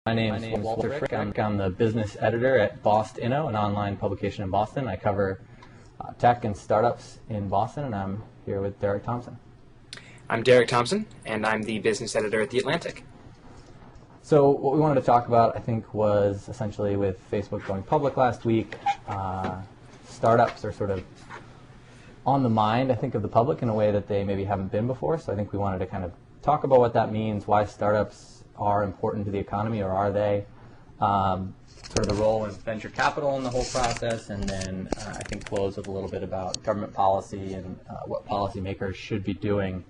My name is Walter Frick. I'm the business editor at BostInno, an online publication in Boston. I cover tech and startups in Boston, and I'm here with Derek Thompson. I'm Derek Thompson, and I'm the business editor at The Atlantic. So what we wanted to talk about, I think, was essentially with Facebook going public last week, startups are sort of on the mind, I think, of the public in a way that they maybe haven't been before. So I think we wanted to kind of talk about what that means, why startups are important to the economy, or are they? Sort of the role of venture capital in the whole process, and then I think close with a little bit about government policy and what policymakers should be doing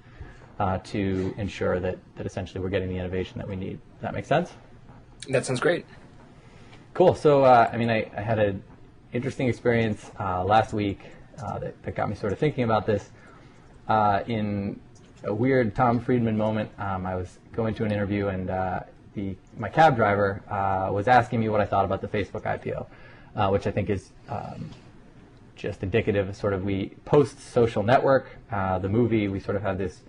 to ensure that essentially we're getting the innovation that we need. Does that make sense? That sounds great. Cool. So, I had an interesting experience last week that got me sort of thinking about this. In a weird Tom Friedman moment, I was going to an interview, and my cab driver was asking me what I thought about the Facebook IPO, which I think is just indicative of sort of we post-social network, the movie, we sort of have this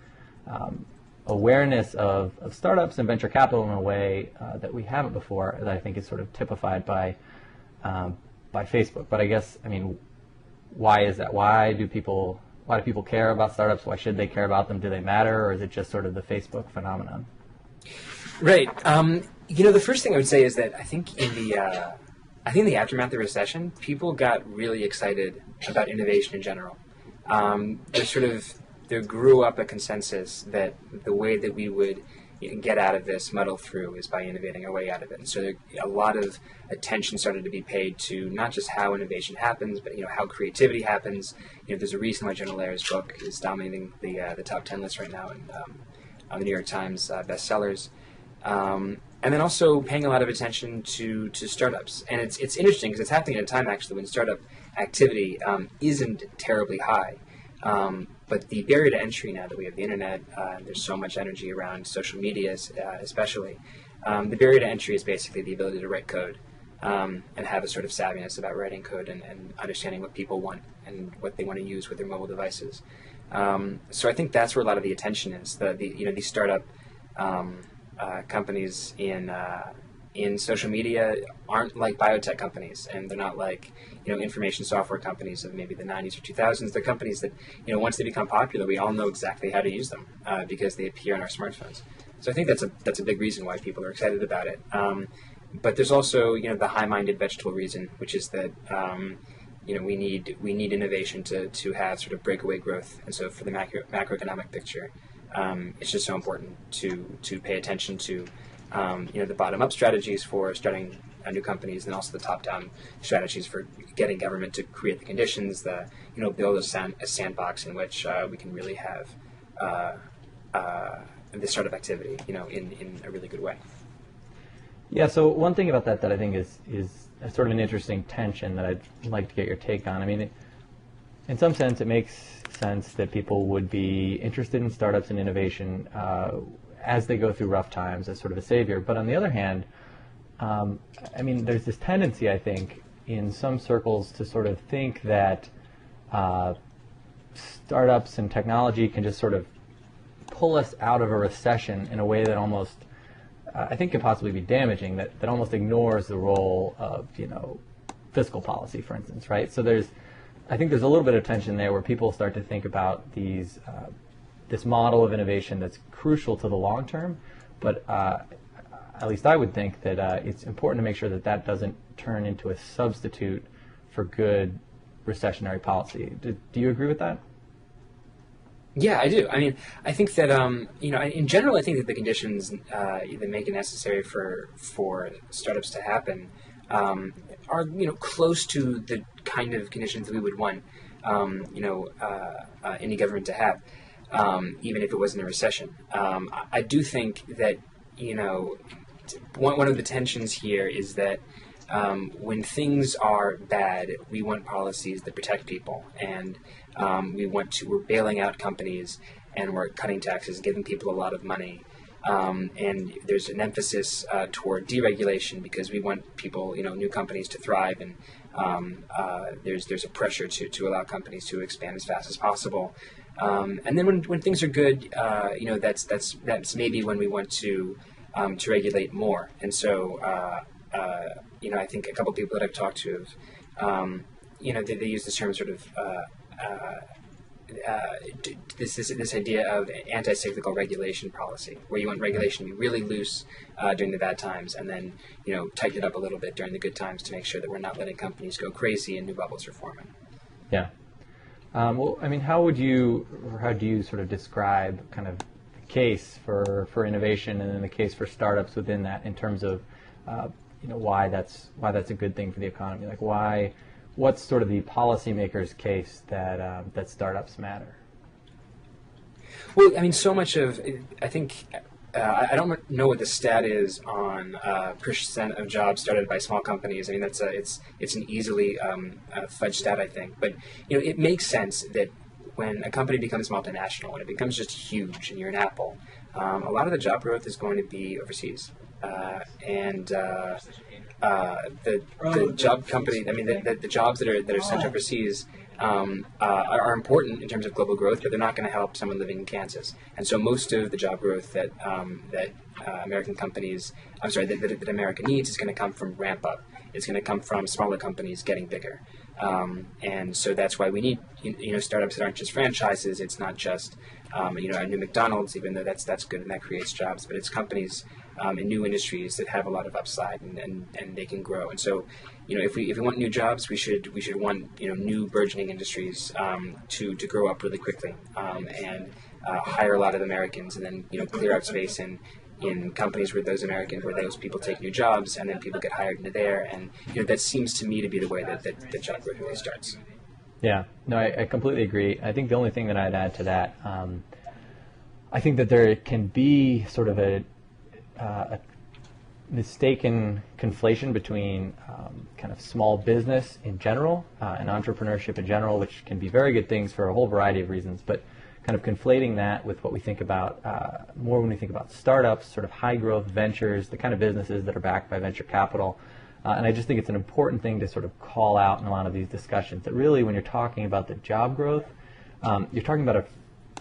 awareness of startups and venture capital in a way that we haven't before, that I think is sort of typified by Facebook. But I guess, why is that? Why do people care about startups? Why should they care about them? Do they matter, or is it just sort of the Facebook phenomenon? Right. The first thing I would say is that I think in the aftermath of the recession, people got really excited about innovation in general. There grew up a consensus that the way that we would get out of this, muddle through, is by innovating our way out of it. And so a lot of attention started to be paid to not just how innovation happens, but how creativity happens. There's a reason why Jonah Lehrer's book is dominating the top 10 list right now on the New York Times bestsellers. And then also paying a lot of attention to startups. And it's interesting because it's happening at a time actually when startup activity isn't terribly high. But the barrier to entry now that we have the internet, there's so much energy around social media especially, the barrier to entry is basically the ability to write code and have a sort of savviness about writing code and understanding what people want and what they want to use with their mobile devices. So I think that's where a lot of the attention is. These startup companies in social media aren't like biotech companies, and they're not like information software companies of maybe the 90s or 2000s. They're companies that once they become popular, we all know exactly how to use them because they appear on our smartphones. So I think that's a big reason why people are excited about it. But there's also the high-minded vegetable reason, which is that we need innovation to have sort of breakaway growth, and so for the macroeconomic picture, it's just so important to pay attention to the bottom-up strategies for starting new companies, and also the top-down strategies for getting government to create the conditions, build a sandbox in which we can really have this sort of activity, in a really good way. Yeah. So one thing about that I think is sort of an interesting tension that I'd like to get your take on. In some sense, it makes sense that people would be interested in startups and innovation as they go through rough times as sort of a savior. But on the other hand, there's this tendency, I think, in some circles to sort of think that startups and technology can just sort of pull us out of a recession in a way that almost, I think, could possibly be damaging, that almost ignores the role of, fiscal policy, for instance, right? So I think there's a little bit of tension there where people start to think about this model of innovation that's crucial to the long term, but at least I would think that it's important to make sure that doesn't turn into a substitute for good recessionary policy. Do you agree with that? Yeah, I do. I think that in general, I think that the conditions that make it necessary for startups to happen are close to the kind of conditions that we would want any government to have. Even if it wasn't a recession. I do think that, one of the tensions here is that when things are bad, we want policies that protect people, and we're bailing out companies, and we're cutting taxes, giving people a lot of money. And there's an emphasis toward deregulation because we want people, new companies to thrive, and there's a pressure to allow companies to expand as fast as possible. And then when things are good, that's maybe when we want to to regulate more. And so, I think a couple people that I've talked to have, they use this term sort of this idea of anti-cyclical regulation policy, where you want regulation to be really loose during the bad times, and then tighten it up a little bit during the good times to make sure that we're not letting companies go crazy and new bubbles are forming. Yeah. Well, I mean, how do you sort of describe kind of the case for innovation and then the case for startups within that, in terms of why that's a good thing for the economy? Like, what's sort of the policymakers' case that startups matter? Well, I mean, so much of, I think, I don't know what the stat is on percent of jobs started by small companies. I mean, it's an easily fudged stat, I think. But it makes sense that when a company becomes multinational, when it becomes just huge, and you're an Apple, a lot of the job growth is going to be overseas, and the job company. I mean, the jobs that are sent overseas are important in terms of global growth, but they're not going to help someone living in Kansas. And so most of the job growth that American companies, that America needs, is going to come from ramp up. It's going to come from smaller companies getting bigger. And so that's why we need startups that aren't just franchises. It's not just a new McDonald's, even though that's good and that creates jobs, but it's companies in new industries that have a lot of upside and they can grow. And so if we want new jobs, we should want new burgeoning industries to grow up really quickly and hire a lot of Americans, and then clear out space in companies where those people take new jobs, and then people get hired into there. And that seems to me to be the way that job growth really starts. Yeah, no, I completely agree. I think the only thing that I'd add to that, I think that there can be sort of a mistaken conflation between kind of small business in general and entrepreneurship in general, which can be very good things for a whole variety of reasons, but kind of conflating that with what we think about more when we think about startups, sort of high growth ventures, the kind of businesses that are backed by venture capital. And I just think it's an important thing to sort of call out in a lot of these discussions, that really when you're talking about the job growth, you're talking about a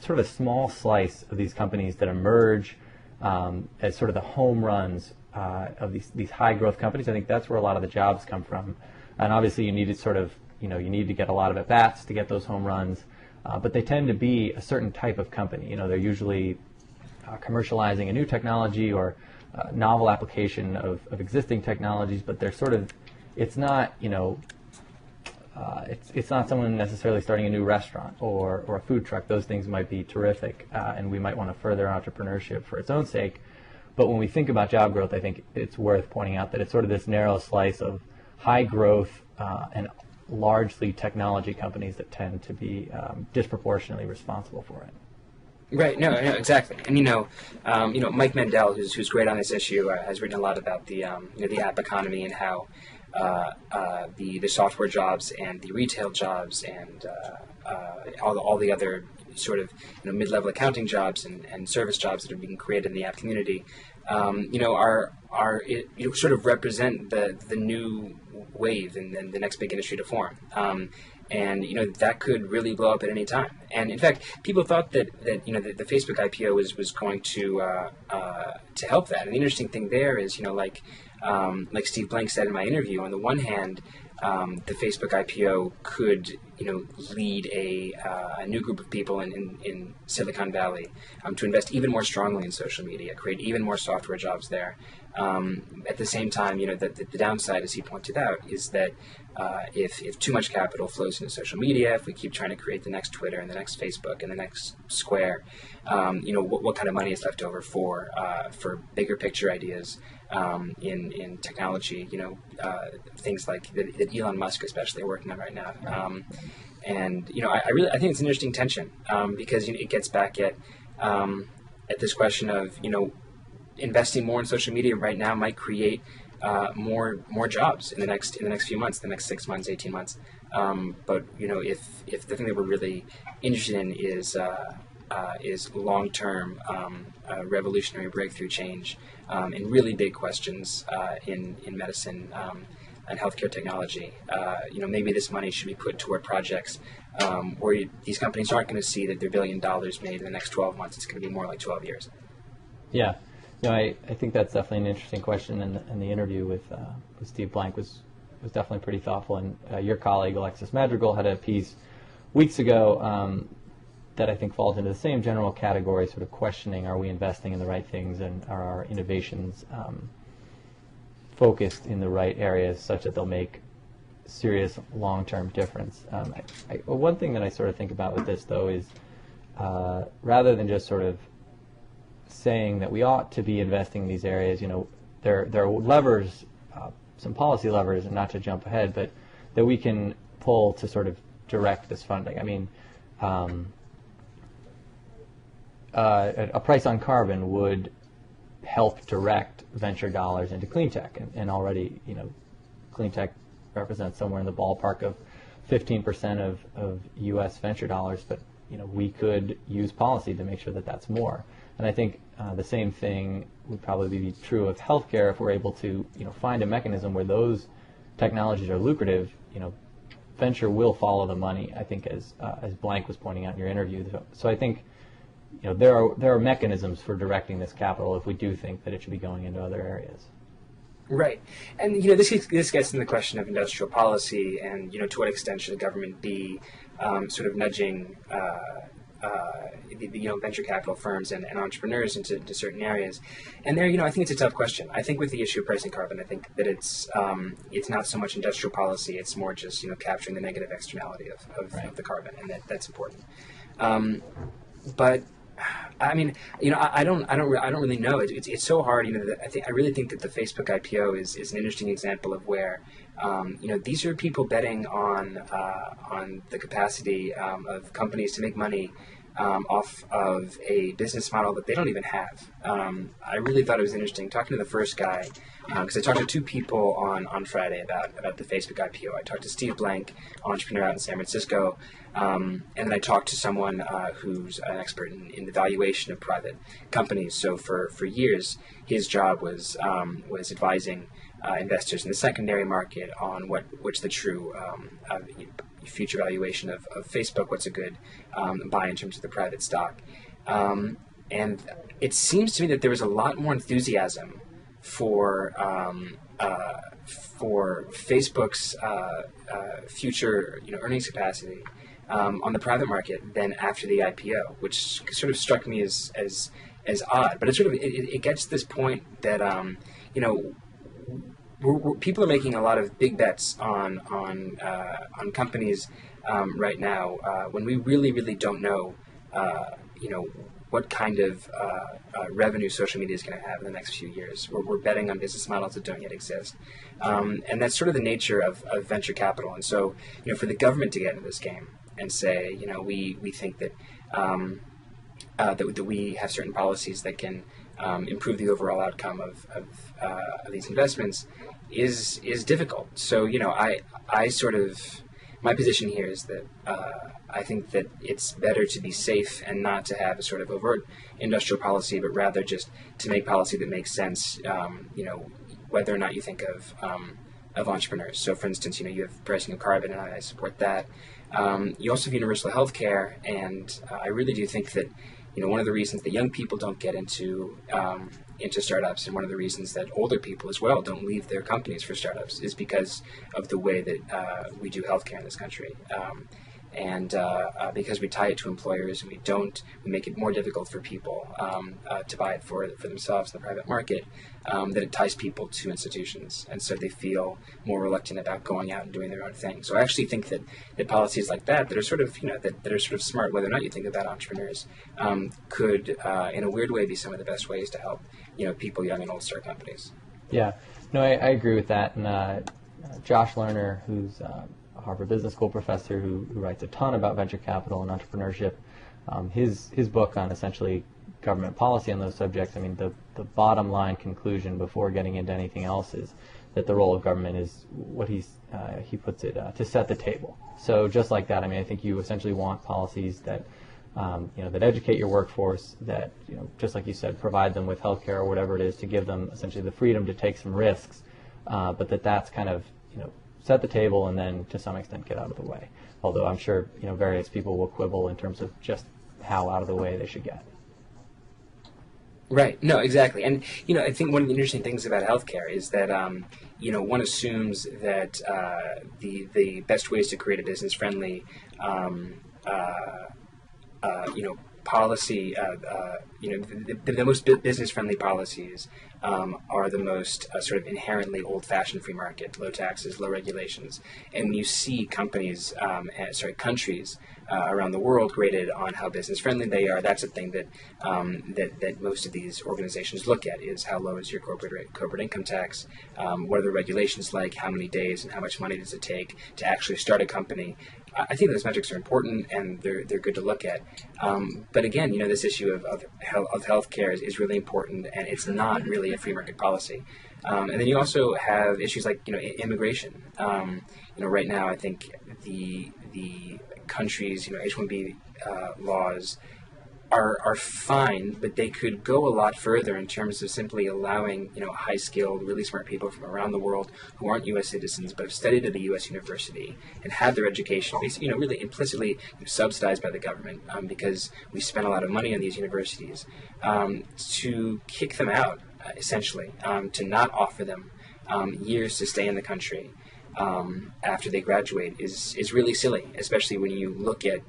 sort of a small slice of these companies that emerge as sort of the home runs of these high growth companies. I think that's where a lot of the jobs come from. And obviously you need to sort of, you need to get a lot of at-bats to get those home runs. But they tend to be a certain type of company. They're usually commercializing a new technology or novel application of existing technologies, but they're sort of, it's not, it's not someone necessarily starting a new restaurant or a food truck. Those things might be terrific, and we might want to further entrepreneurship for its own sake. But when we think about job growth, I think it's worth pointing out that it's sort of this narrow slice of high growth and largely technology companies that tend to be disproportionately responsible for it. Right. No, exactly. And Mike Mandel, who's great on this issue, has written a lot about the app economy and how the software jobs and the retail jobs and all the other sort of mid-level accounting jobs and service jobs that are being created in the app community, are sort of represent the new wave and the next big industry to form. And that could really blow up at any time. And in fact, people thought that the Facebook IPO was going to help that. And the interesting thing there is, like Steve Blank said in my interview, on the one hand, the Facebook IPO could lead a new group of people in Silicon Valley to invest even more strongly in social media, create even more software jobs there. At the same time, the downside, as he pointed out, is that if too much capital flows into social media, if we keep trying to create the next Twitter and the next Facebook and the next Square, what kind of money is left over for bigger picture ideas in technology? Things like that Elon Musk especially are working on right now. I think it's an interesting tension because it gets back at this question of investing more in social media right now might create more jobs in the next few months, the next 6 months, 18 months. But if the thing that we're really interested in is long-term revolutionary breakthrough change in really big questions in medicine and healthcare technology, maybe this money should be put toward projects where these companies aren't going to see that their $1 billion made in the next 12 months. It's going to be more like 12 years. Yeah. I think that's definitely an interesting question, and the interview with Steve Blank was definitely pretty thoughtful. And your colleague Alexis Madrigal had a piece weeks ago that I think falls into the same general category, sort of questioning: are we investing in the right things, and are our innovations focused in the right areas such that they'll make serious long-term difference? One thing that I sort of think about with this, though, is rather than just sort of saying that we ought to be investing in these areas, there are levers, some policy levers, and not to jump ahead, but that we can pull to sort of direct this funding. I mean, a price on carbon would help direct venture dollars into clean tech, and already, clean tech represents somewhere in the ballpark of 15% of U.S. venture dollars, but we could use policy to make sure that that's more. And I think the same thing would probably be true of healthcare if we're able to find a mechanism where those technologies are lucrative. Venture will follow the money, I think, as Blank was pointing out in your interview. So I think there are mechanisms for directing this capital if we do think that it should be going into other areas. Right, and this gets into the question of industrial policy, and to what extent should the government be sort of nudging venture capital firms and entrepreneurs into certain areas. And there, I think it's a tough question. I think with the issue of pricing carbon, I think that it's not so much industrial policy; it's more just capturing the negative externality of the carbon, and that's important. But I mean, I don't really know. It's so hard. I really think that the Facebook IPO is an interesting example of where, these are people betting on the capacity of companies to make money off of a business model that they don't even have. I really thought it was interesting talking to the first guy, because I talked to two people on Friday about the Facebook IPO. I talked to Steve Blank, entrepreneur out in San Francisco, and then I talked to someone who's an expert in the valuation of private companies. So for years, his job was advising investors in the secondary market on what's the true future valuation of Facebook, what's a good buy in terms of the private stock. And it seems to me that there was a lot more enthusiasm for Facebook's future earnings capacity on the private market than after the IPO, which sort of struck me as odd. But it gets to this point that people are making a lot of big bets on companies right now when we really don't know what kind of revenue social media is going to have in the next few years. We're betting on business models that don't yet exist, and that's sort of the nature of venture capital. And so for the government to get into this game and say we think that that we have certain policies that can improve the overall outcome of these investments is difficult. So I sort of, my position here is that I think that it's better to be safe and not to have a sort of overt industrial policy, but rather just to make policy that makes sense. Whether or not you think of entrepreneurs. So, for instance, you have pricing of carbon, and I support that. You also have universal health care, and I really do think that one of the reasons that young people don't get into startups, and one of the reasons that older people as well don't leave their companies for startups, is because of the way that we do healthcare in this country. And because we tie it to employers, and we make it more difficult for people to buy it for themselves in the private market, that it ties people to institutions, and so they feel more reluctant about going out and doing their own thing. So I actually think that policies like that are sort of that are sort of smart, whether or not you think about entrepreneurs, could in a weird way be some of the best ways to help people, young and old, start companies. Yeah, no, I agree with that. And Josh Lerner, who's a Harvard Business School professor who writes a ton about venture capital and entrepreneurship, his book on essentially government policy on those subjects, I mean, the bottom line conclusion before getting into anything else is that the role of government is what he puts it, to set the table. So just like that, I mean, I think you essentially want policies that that educate your workforce, that just like you said, provide them with healthcare or whatever it is, to give them essentially the freedom to take some risks, but that's kind of set the table and then to some extent get out of the way. Although I'm sure various people will quibble in terms of just how out of the way they should get. Right. No, exactly. And, I think one of the interesting things about healthcare is that, one assumes that the best ways to create a business-friendly, policy, the most business-friendly policies are the most sort of inherently old-fashioned free market, low taxes, low regulations. And when you see countries around the world graded on how business-friendly they are, that's a thing that that most of these organizations look at, is how low is your corporate income tax, what are the regulations like, how many days and how much money does it take to actually start a company. I think those metrics are important and they're good to look at. But again, this issue of healthcare is really important, and it's not really a free market policy. And then you also have issues like immigration. Right now I think the country's H-1B laws are fine, but they could go a lot further in terms of simply allowing high-skilled, really smart people from around the world who aren't U.S. citizens but have studied at a U.S. university and had their education basically, really implicitly subsidized by the government, because we spend a lot of money on these universities, to kick them out, essentially, to not offer them years to stay in the country after they graduate is really silly, especially when you look at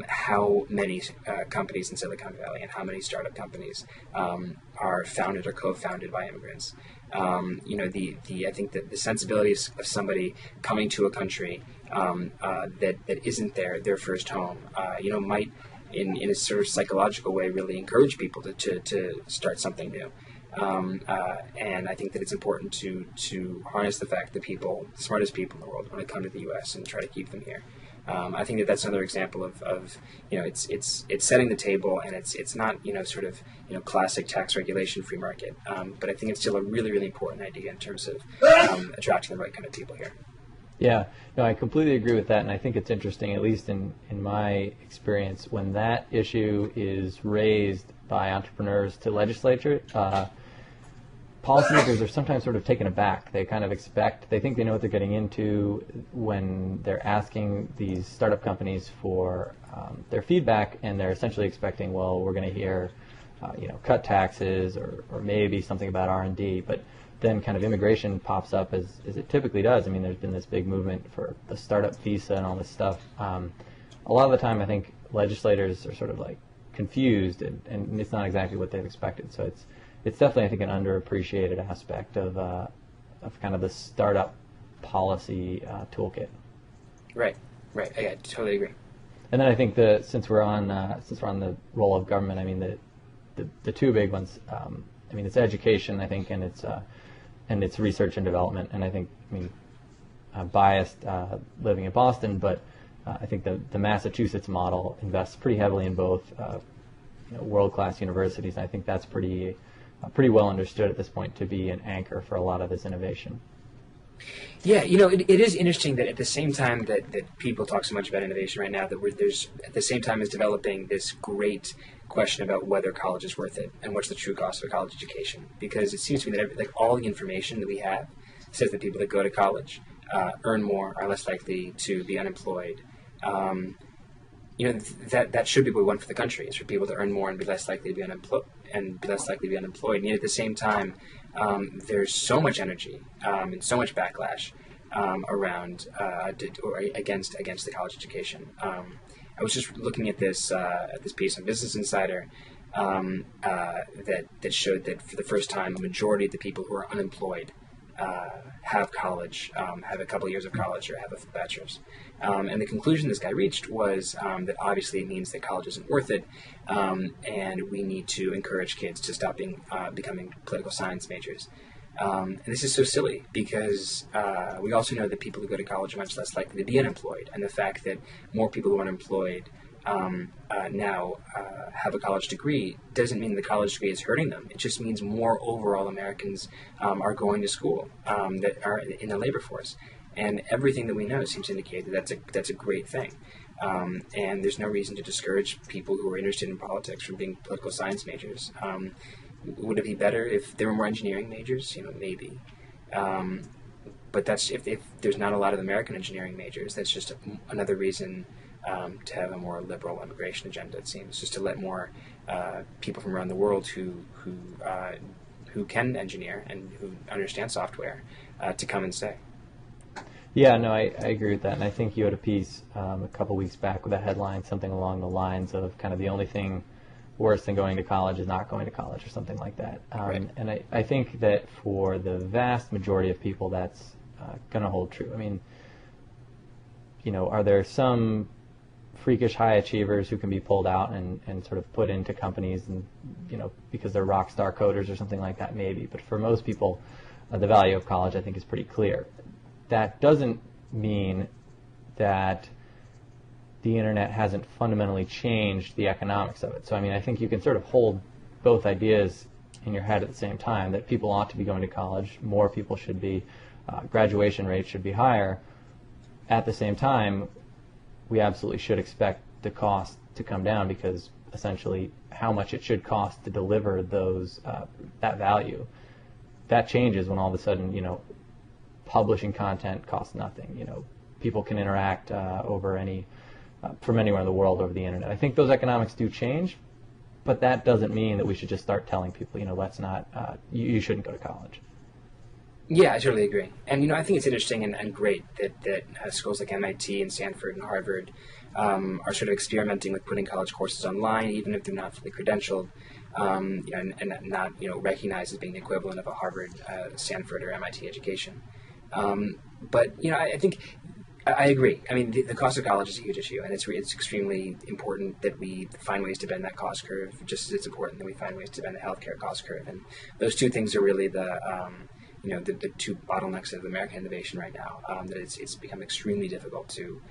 how many companies in Silicon Valley and how many startup companies are founded or co-founded by immigrants. I think that the sensibilities of somebody coming to a country that isn't their first home, might in a sort of psychological way really encourage people to start something new. And I think that it's important to harness the fact that the smartest people in the world want to come to the U.S. and try to keep them here. I think that's another example of it's setting the table, and it's not classic tax regulation free market, but I think it's still a really, really important idea in terms of attracting the right kind of people here. Yeah, no, I completely agree with that, and I think it's interesting, at least in my experience, when that issue is raised by entrepreneurs to legislature, policymakers are sometimes sort of taken aback. They kind of they think they know what they're getting into when they're asking these startup companies for their feedback, and they're essentially expecting, well, we're going to hear, cut taxes or maybe something about R&D, but then kind of immigration pops up as it typically does. I mean, there's been this big movement for the startup visa and all this stuff. A lot of the time, I think legislators are sort of like confused, and it's not exactly what they've expected. So it's definitely, I think, an underappreciated aspect of kind of the startup policy toolkit. Right. I totally agree. And then I think since we're on the role of government, I mean the two big ones. I mean, it's education, I think, and it's research and development. And I think, I'm biased living in Boston, but I think the Massachusetts model invests pretty heavily in both world-class universities. And I think that's pretty well understood at this point to be an anchor for a lot of this innovation. Yeah, it is interesting that at the same time that people talk so much about innovation right now, that there's at the same time is developing this great question about whether college is worth it and what's the true cost of a college education. Because it seems to me that all the information that we have says that people that go to college earn more, are less likely to be unemployed. That should be what we want for the country, is for people to earn more and be less likely to be unemployed. And yet at the same time, there's so much energy and so much backlash around against the college education. I was just looking at this piece on Business Insider that showed that for the first time, a majority of the people who are unemployed have college, have a couple of years of college, or have a bachelor's. And the conclusion this guy reached was that obviously it means that college isn't worth it, and we need to encourage kids to stop becoming political science majors. And this is so silly because we also know that people who go to college are much less likely to be unemployed, and the fact that more people who are unemployed now have a college degree doesn't mean the college degree is hurting them. It just means more overall Americans are going to school that are in the labor force. And everything that we know seems to indicate that that's a great thing. And there's no reason to discourage people who are interested in politics from being political science majors. Would it be better if there were more engineering majors? Maybe. But that's if there's not a lot of American engineering majors, that's just another reason to have a more liberal immigration agenda, it seems, just to let more people from around the world who can engineer and who understand software to come and stay. Yeah, no, I agree with that, and I think you had a piece a couple weeks back with a headline, something along the lines of kind of the only thing worse than going to college is not going to college, or something like that. Right. And I think that for the vast majority of people, that's going to hold true. I mean, are there some freakish high achievers who can be pulled out and sort of put into companies and, because they're rock star coders or something like that? Maybe. But for most people, the value of college, I think, is pretty clear. That doesn't mean that the internet hasn't fundamentally changed the economics of it. So, I mean, I think you can sort of hold both ideas in your head at the same time, that people ought to be going to college, more people should be, graduation rates should be higher. At the same time, we absolutely should expect the cost to come down, because essentially how much it should cost to deliver those that value, that changes when all of a sudden, publishing content costs nothing. People can interact from anywhere in the world over the internet. I think those economics do change, but that doesn't mean that we should just start telling people, let's not, you shouldn't go to college. Yeah, I totally agree. And, I think it's interesting and great that schools like MIT and Stanford and Harvard are sort of experimenting with putting college courses online, even if they're not fully credentialed, and not, recognized as being the equivalent of a Harvard, Stanford, or MIT education. But, I think I agree. I mean, the cost of college is a huge issue, and it's extremely important that we find ways to bend that cost curve, just as it's important that we find ways to bend the healthcare cost curve. And those two things are really the two bottlenecks of American innovation right now. That it's become extremely difficult to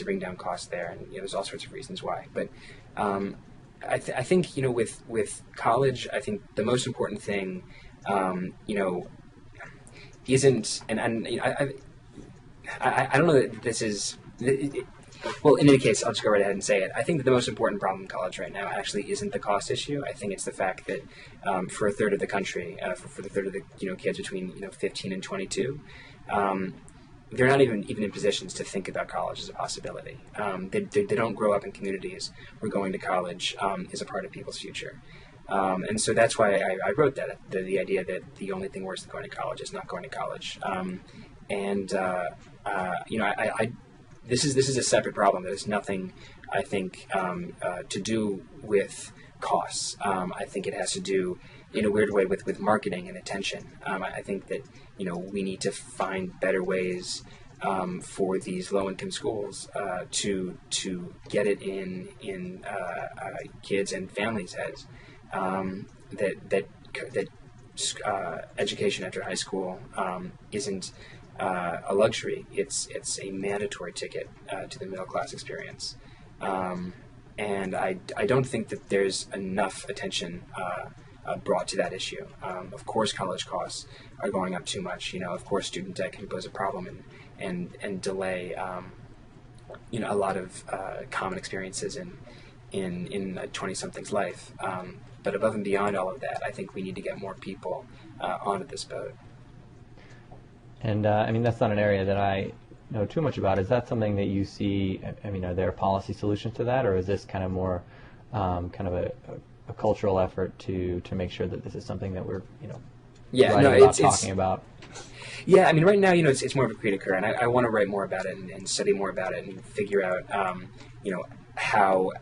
bring down costs there, and there's all sorts of reasons why. But I think with college, I think the most important thing, isn't, and I don't know that this is. Well, in any case, I'll just go right ahead and say it. I think that the most important problem in college right now actually isn't the cost issue. I think it's the fact that for a third of the country, for the third of the kids between 15 and 22, they're not even in positions to think about college as a possibility. They don't grow up in communities where going to college is a part of people's future. And so that's why I wrote that, the idea that the only thing worse than going to college is not going to college. This is a separate problem. There's nothing, I think, to do with costs. I think it has to do, in a weird way, with marketing and attention. I think that we need to find better ways for these low-income schools to get it in kids and families' heads that education after high school isn't a luxury. It's a mandatory ticket to the middle class experience, and I don't think that there's enough attention brought to that issue. Of course, college costs are going up too much. Of course, student debt can pose a problem and delay a lot of common experiences in a 20-something's life. But above and beyond all of that, I think we need to get more people onto this boat. And that's not an area that I know too much about. Is that something that you see? Are there policy solutions to that, or is this kind of more kind of a cultural effort to make sure that this is something that we're talking about? Yeah, right now it's more of a cri occur, and I want to write more about it and study more about it and figure out how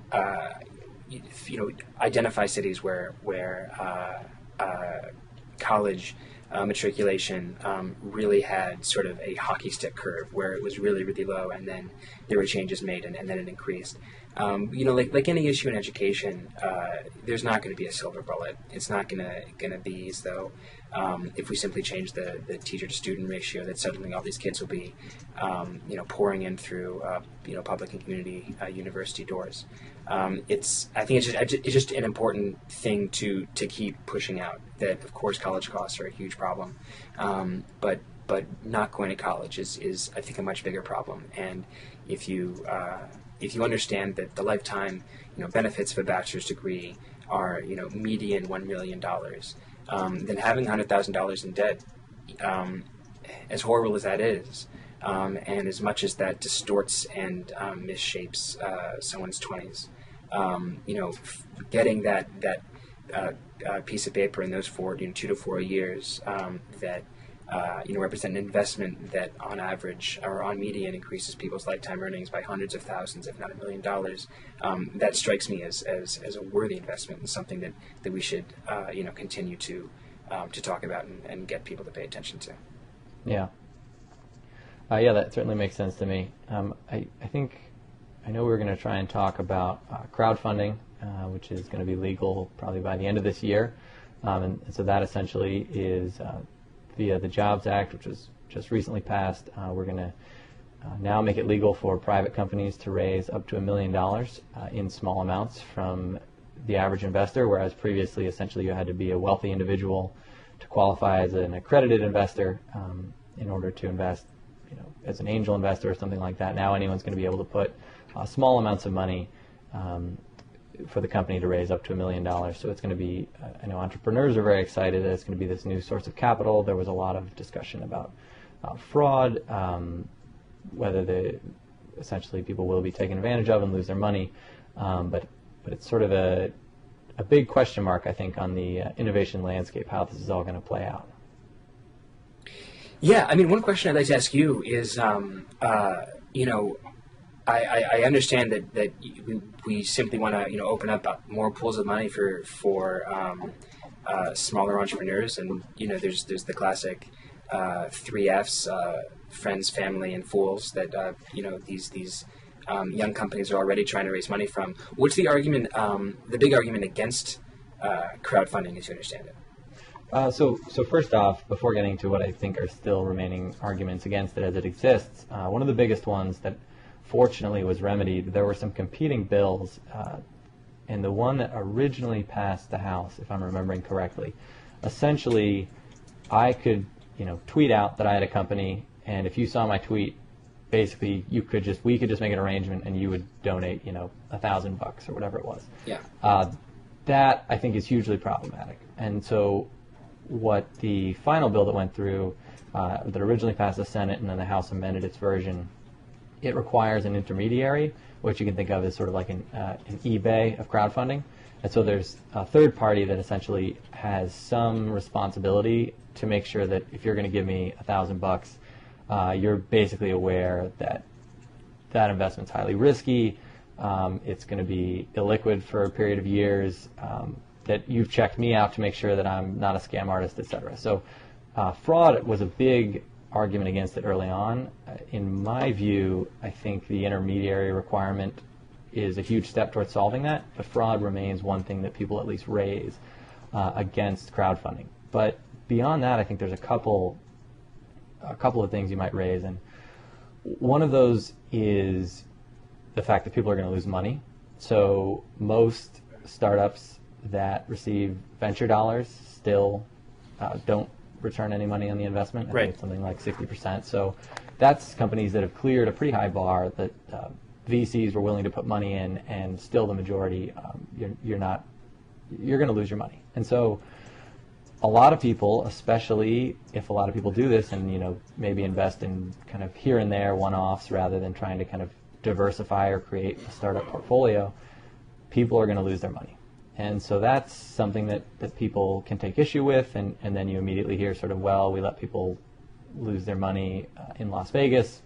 identify cities where college matriculation really had sort of a hockey stick curve where it was really, really low, and then there were changes made, and then it increased. Like any issue in education, there's not going to be a silver bullet. It's not going to be as though if we simply change the teacher-to-student ratio, that suddenly all these kids will be pouring in through public and community university doors. I think it's just an important thing to keep pushing out, that of course college costs are a huge problem, but not going to college is I think a much bigger problem. And if you understand that the lifetime benefits of a bachelor's degree are median $1 million, then having $100,000 in debt, as horrible as that is, and as much as that distorts and misshapes someone's 20s, getting that piece of paper in those 2 to 4 years that represent an investment that on average or on median increases people's lifetime earnings by hundreds of thousands, if not $1 million. That strikes me as a worthy investment and something that we should continue to talk about and get people to pay attention to. Yeah. Yeah, that certainly makes sense to me. I know we were going to try and talk about crowdfunding, which is going to be legal probably by the end of this year. And so that essentially is via the Jobs Act, which was just recently passed. We're going to now make it legal for private companies to raise up to $1 million in small amounts from the average investor, whereas previously essentially you had to be a wealthy individual to qualify as an accredited investor in order to invest as an angel investor or something like that. Now anyone's going to be able to put small amounts of money for the company to raise up to $1 million. So it's going to be, I know entrepreneurs are very excited that it's going to be this new source of capital. There was a lot of discussion about fraud, whether essentially people will be taken advantage of and lose their money. But it's sort of a big question mark, I think, on the innovation landscape, how this is all going to play out. Yeah, I mean, one question I'd like to ask you is, I understand that we simply want to open up more pools of money for smaller entrepreneurs, and there's the classic 3 Fs: friends, family, and fools that these young companies are already trying to raise money from. What's the argument? The big argument against crowdfunding, as you understand it? So first off, before getting to what I think are still remaining arguments against it as it exists, one of the biggest ones that fortunately was remedied, there were some competing bills, and the one that originally passed the House, if I'm remembering correctly, essentially I could tweet out that I had a company, and if you saw my tweet, basically we could just make an arrangement and you would donate $1,000 or whatever it was. Yeah. That I think is hugely problematic. And so what the final bill that went through, that originally passed the Senate and then the House amended its version, it requires an intermediary, which you can think of as sort of like an eBay of crowdfunding. And so there's a third party that essentially has some responsibility to make sure that if you're going to give me $1,000, you're basically aware that that investment's highly risky, it's going to be illiquid for a period of years, that you've checked me out to make sure that I'm not a scam artist, etc. So fraud was a big argument against it early on. In my view, I think the intermediary requirement is a huge step towards solving that, but fraud remains one thing that people at least raise against crowdfunding. But beyond that, I think there's a couple of things you might raise, and one of those is the fact that people are going to lose money. So most startups that receive venture dollars still don't return any money on the investment. I think it's something like 60%. So that's companies that have cleared a pretty high bar that VCs were willing to put money in, and still the majority, you're going to lose your money. And so a lot of people, especially if a lot of people do this and maybe invest in kind of here and there one-offs rather than trying to kind of diversify or create a startup portfolio, people are going to lose their money. And so that's something that people can take issue with, and then you immediately hear sort of, well, we let people lose their money in Las Vegas.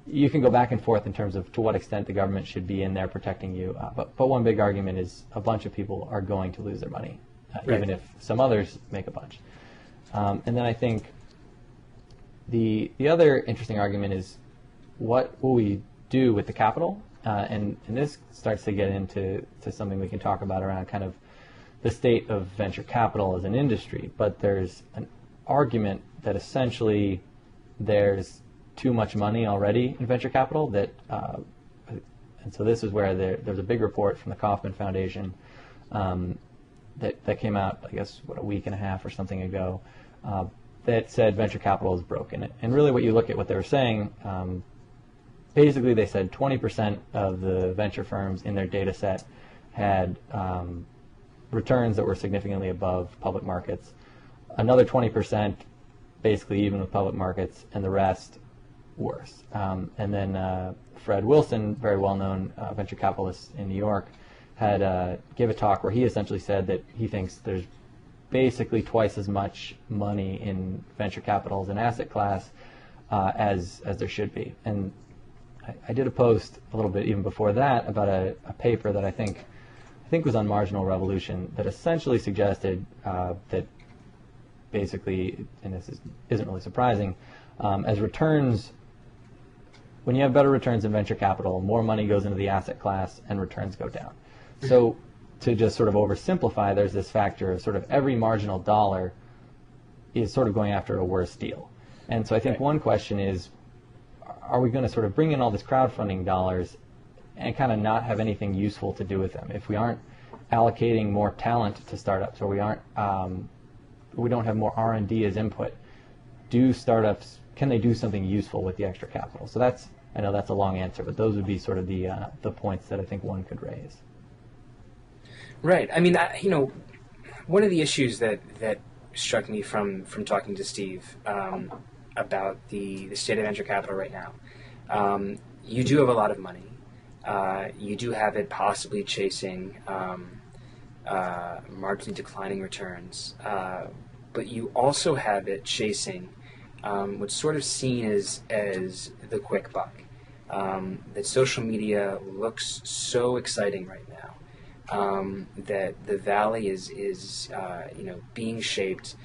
You can go back and forth in terms of to what extent the government should be in there protecting you. But one big argument is a bunch of people are going to lose their money, even if some others make a bunch. And then I think the other interesting argument is, what will we do with the capital? And this starts to get into something we can talk about around kind of the state of venture capital as an industry. But there's an argument that essentially there's too much money already in venture capital, and so this is where there's a big report from the Kauffman Foundation that came out, I guess, a week and a half or something ago, that said venture capital is broken. And really what you look at what they were saying, basically they said 20% of the venture firms in their data set had returns that were significantly above public markets. Another 20% basically even with public markets, and the rest worse. And then Fred Wilson, very well-known venture capitalist in New York, had gave a talk where he essentially said that he thinks there's basically twice as much money in venture capital as an asset class as there should be. And I did a post a little bit even before that about a paper that I think was on Marginal Revolution that essentially suggested that basically, and this isn't really surprising, as returns, when you have better returns in venture capital, more money goes into the asset class and returns go down. So to just sort of oversimplify, there's this factor of sort of every marginal dollar is sort of going after a worse deal. And so I think one question is, are we going to sort of bring in all this crowdfunding dollars and kind of not have anything useful to do with them? If we aren't allocating more talent to startups, or we don't have more R&D as input, do startups, can they do something useful with the extra capital? So I know that's a long answer, but those would be sort of the points that I think one could raise. Right. I mean, one of the issues that struck me from talking to Steve about the state of venture capital right now, you do have a lot of money. You do have it possibly chasing marginally declining returns, but you also have it chasing what's sort of seen as the quick buck. That social media looks so exciting right now, that the valley is being shaped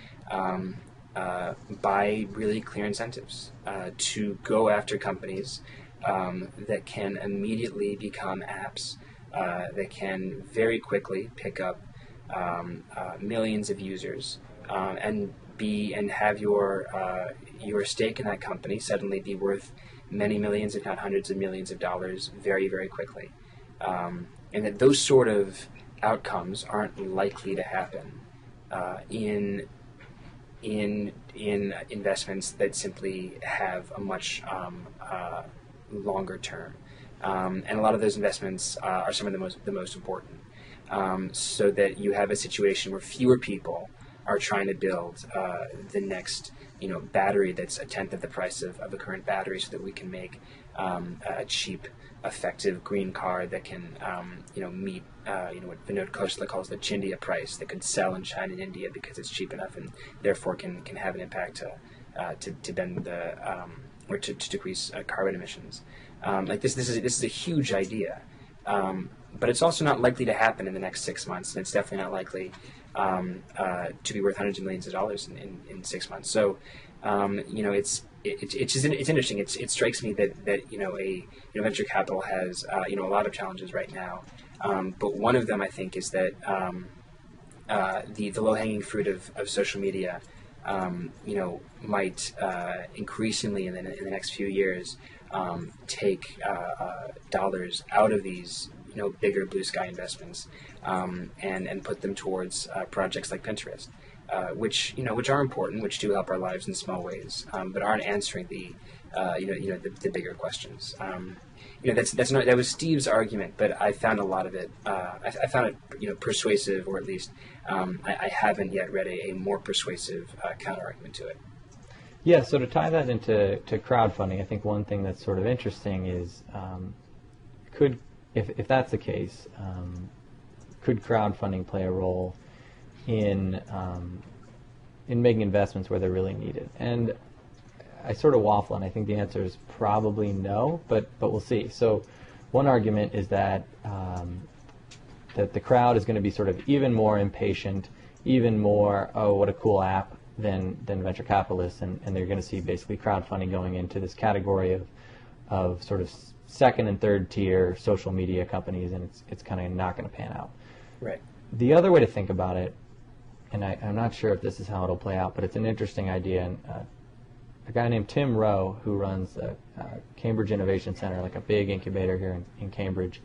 by really clear incentives to go after companies that can immediately become apps that can very quickly pick up millions of users and have your stake in that company suddenly be worth many millions, if not hundreds of millions of dollars, very, very quickly, and that those sort of outcomes aren't likely to happen in investments that simply have a much longer term, and a lot of those investments are some of the most important, so that you have a situation where fewer people are trying to build the next battery that's a tenth of the price of a current battery, so that we can make a cheap, effective green car that can meet what Vinod Khosla calls the Chindia price, that could sell and shine in India because it's cheap enough and therefore can have an impact to bend the or to decrease carbon emissions. This is a huge idea, but it's also not likely to happen in the next 6 months, and it's definitely not likely to be worth hundreds of millions of dollars in 6 months. So it's interesting. It strikes me that a venture capital has a lot of challenges right now, but one of them I think is that the low-hanging fruit of social media might increasingly in the next few years take dollars out of these bigger blue sky investments and put them towards projects like Pinterest, which are important, which do help our lives in small ways, but aren't answering the bigger questions. That was Steve's argument, but I found a lot of it. I found it persuasive, or at least I haven't yet read a more persuasive counter argument to it. Yeah. So to tie that into crowdfunding, I think one thing that's sort of interesting is if that's the case, could crowdfunding play a role in making investments where they're really needed? And I sort of waffle, and I think the answer is probably no, but we'll see. So one argument is that that the crowd is going to be sort of even more impatient, even more, oh, what a cool app, than venture capitalists, and they're going to see basically crowdfunding going into this category of sort of second and third tier social media companies, and it's kind of not going to pan out. Right. The other way to think about it, and I'm not sure if this is how it'll play out, but it's an interesting idea. And a guy named Tim Rowe, who runs the Cambridge Innovation Center, like a big incubator here in Cambridge,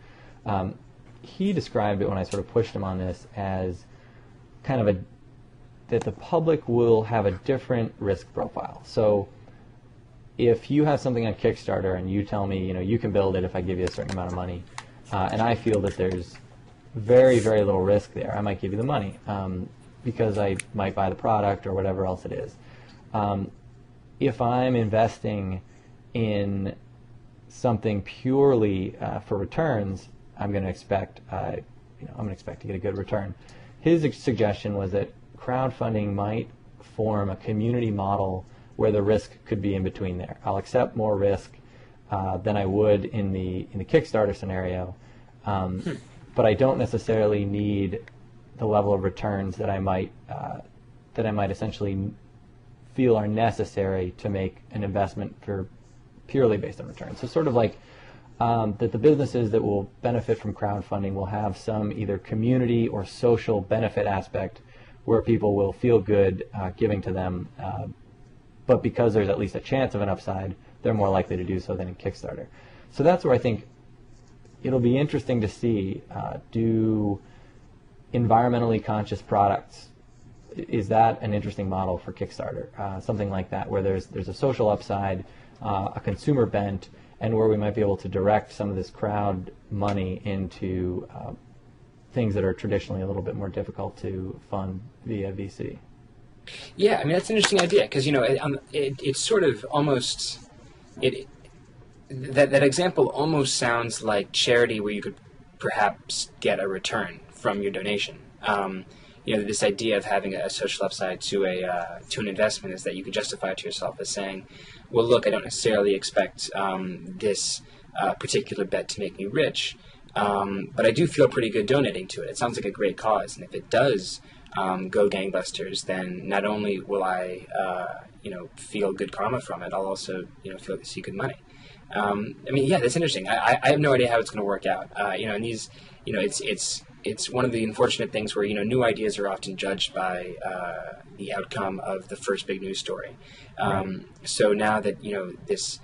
he described it when I sort of pushed him on this as kind of that the public will have a different risk profile. So if you have something on Kickstarter and you tell me, you can build it if I give you a certain amount of money, and I feel that there's very, very little risk there, I might give you the money because I might buy the product or whatever else it is. If I'm investing in something purely for returns, I'm going to expect I'm going to expect to get a good return. His suggestion was that crowdfunding might form a community model where the risk could be in between there. I'll accept more risk than I would in the Kickstarter scenario, but I don't necessarily need the level of returns that I might essentially feel are necessary to make an investment for purely based on returns. So sort of like that the businesses that will benefit from crowdfunding will have some either community or social benefit aspect where people will feel good giving to them, but because there's at least a chance of an upside, they're more likely to do so than in Kickstarter. So that's where I think it'll be interesting to see, do environmentally conscious products, is that an interesting model for Kickstarter? Something like that, where there's a social upside, a consumer bent, and where we might be able to direct some of this crowd money into things that are traditionally a little bit more difficult to fund via VC. Yeah, I mean, that's an interesting idea, because, it's sort of almost, that example almost sounds like charity, where you could perhaps get a return from your donation. This idea of having a social upside to an investment is that you can justify it to yourself as saying, well, look, I don't necessarily expect this particular bet to make me rich, but I do feel pretty good donating to it. It sounds like a great cause, and if it does go gangbusters, then not only will I, feel good karma from it, I'll also, see good money. That's interesting. I have no idea how it's going to work out. And these, it's one of the unfortunate things where, new ideas are often judged by the outcome of the first big news story. So now that, this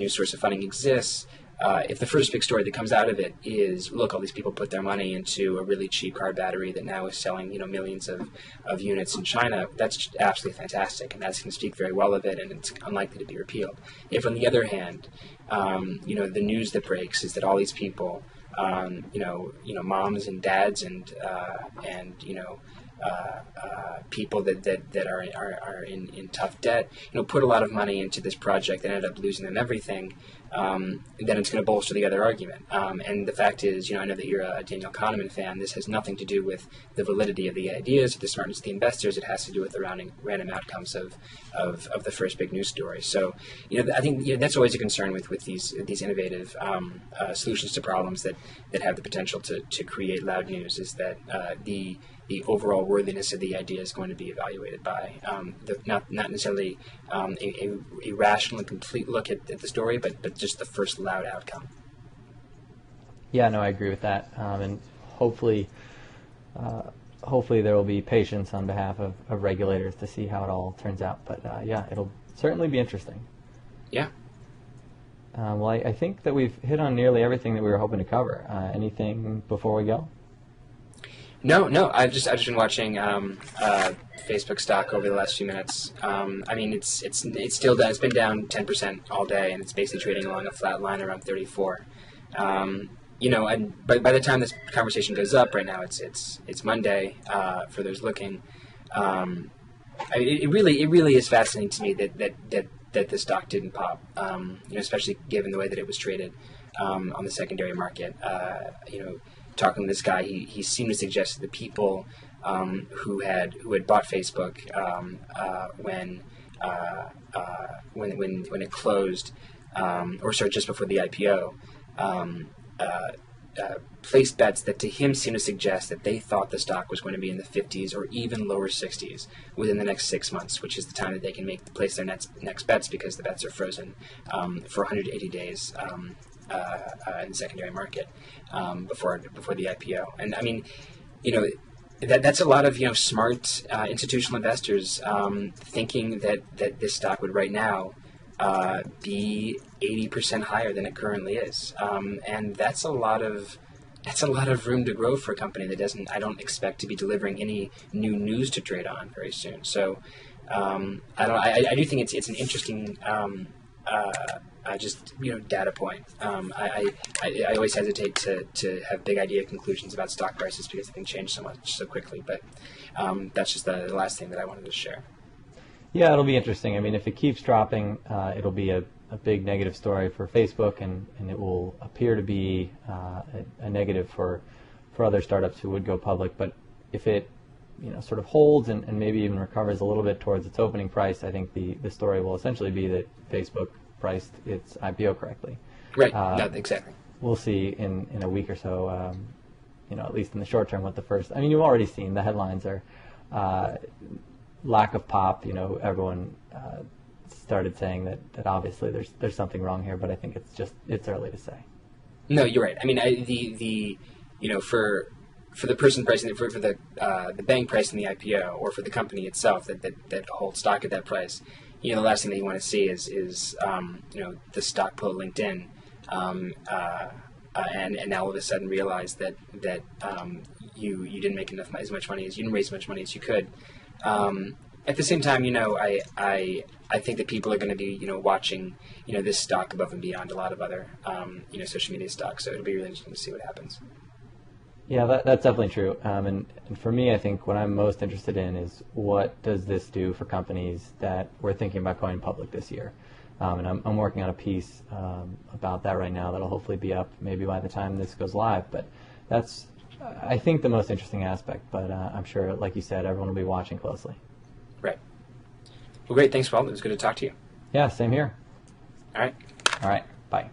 new source of funding exists, if the first big story that comes out of it is, look, all these people put their money into a really cheap car battery that now is selling, millions of units in China, that's absolutely fantastic, and that's going to speak very well of it, and it's unlikely to be repealed. If, on the other hand, the news that breaks is that all these people, moms and dads and people that are in tough debt, put a lot of money into this project and ended up losing them everything, then it's going to bolster the other argument. And the fact is, I know that you're a Daniel Kahneman fan. This has nothing to do with the validity of the ideas, or the smartness of the investors. It has to do with the random outcomes of the first big news story. So, I think that's always a concern with these innovative solutions to problems that have the potential to create loud news, is that the overall worthiness of the idea is going to be evaluated by not necessarily a rational and complete look at the story, but just the first loud outcome. Yeah, no, I agree with that, and hopefully there will be patience on behalf of regulators to see how it all turns out. But it'll certainly be interesting. Yeah. Well, I think that we've hit on nearly everything that we were hoping to cover. Anything before we go? No. I've just been watching Facebook stock over the last few minutes. It's still down. It's been down 10% all day, and it's basically trading along a flat line around 34. And by the time this conversation goes up, right now it's Monday for those looking. It really is fascinating to me that the stock didn't pop. Especially given the way that it was traded on the secondary market. Talking to this guy, he seemed to suggest that the people who had bought Facebook when it closed, just before the IPO, placed bets that to him seemed to suggest that they thought the stock was going to be in the 50s or even lower 60s within the next 6 months, which is the time that they can place their next bets, because the bets are frozen for 180 days. In the secondary market before the IPO, and that's a lot of some institutional investors thinking that this stock would right now be 80% higher than it currently is, and that's a lot of room to grow for a company that I don't expect to be delivering any new news to trade on very soon. So I do think it's an interesting. Data point. I always hesitate to have big idea conclusions about stock prices because they can change so quickly. But that's just the last thing that I wanted to share. Yeah, it'll be interesting. If it keeps dropping, it'll be a big negative story for Facebook, and it will appear to be a negative for for other startups who would go public. But if it sort of holds and maybe even recovers a little bit towards its opening price, I think the story will essentially be that Facebook priced its IPO correctly. Right. No, exactly. We'll see in a week or so, at least in the short term, what the first. I mean, you've already seen the headlines are lack of pop. Everyone started saying that obviously there's something wrong here, but I think it's early to say. No, you're right. I mean, for the person pricing for the bank pricing the IPO, or for the company itself that holds stock at that price, the last thing that you want to see is the stock pull LinkedIn, and all of a sudden realize that you didn't make as much money as you didn't raise as much money as you could. At the same time, I think that people are going to be watching this stock above and beyond a lot of other social media stocks. So it'll be really interesting to see what happens. Yeah, that's definitely true. And for me, I think what I'm most interested in is what does this do for companies that we're thinking about going public this year. And I'm working on a piece about that right now that'll hopefully be up maybe by the time this goes live. But that's, I think, the most interesting aspect. But I'm sure, like you said, everyone will be watching closely. Right. Well, great. Thanks, Paul. It was good to talk to you. Yeah, same here. All right. All right. Bye.